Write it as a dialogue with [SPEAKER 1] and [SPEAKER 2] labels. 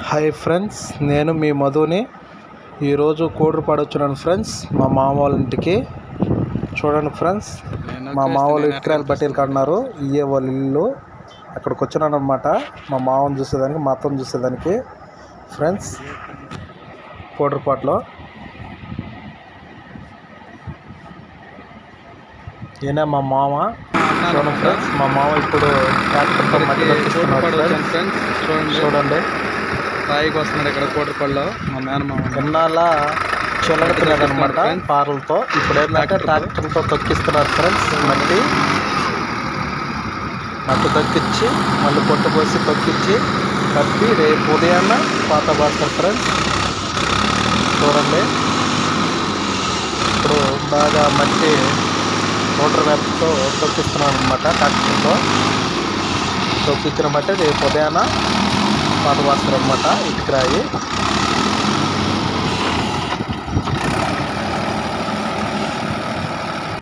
[SPEAKER 1] Hi friends, నేను మీ మధుని. ఈరోజు కోడ్రపాడు వచ్చినాను ఫ్రెండ్స్, మా మామ వాళ్ళ ఇంటికి. చూడండి ఫ్రెండ్స్, మా మామ వాళ్ళు ఇటుకరాయలు బట్టీలు కన్నారు. ఇయ్యే వాళ్ళ ఇల్లు. అక్కడికి వచ్చినాను అనమాట, మా మామని చూసేదానికి, మా అత్తని చూసేదానికి ఫ్రెండ్స్. కోడ్రపాడులో ఈయన మా మామ. చూడండి ఫ్రెండ్స్, మా మామ ఇప్పుడు ట్రాక్టర్తో మట్టి తప్పిస్తున్నాడు ఫ్రెండ్స్. చూడండి,
[SPEAKER 2] రాయికి వస్తున్నాడు ఇక్కడ కోటరపల్లిలో మా మేనమామ.
[SPEAKER 1] ఎన్నాళ్ళ చెలడుతున్నది అనమాట పారలతో. ఇప్పుడు ఏంటంటే ట్రాక్టర్తో తొక్కిస్తున్నారు ఫ్రెండ్స్. మట్టి తొక్కించి మళ్ళీ పొట్టు పోసి తొక్కించి కప్పి రేపు ఉదయాన్న పాత బాస్తారు ఫ్రెండ్స్. చూడండి, ఇప్పుడు బాగా మట్టి మోటార్ వ్యాప్తో తొక్కిస్తున్నాను అనమాట. ట్రాక్టర్తో తొక్కించిన మట్టి రేపు ఉదయాన్న పాత బాస్తారు అనమాట. ఇటుకరాయి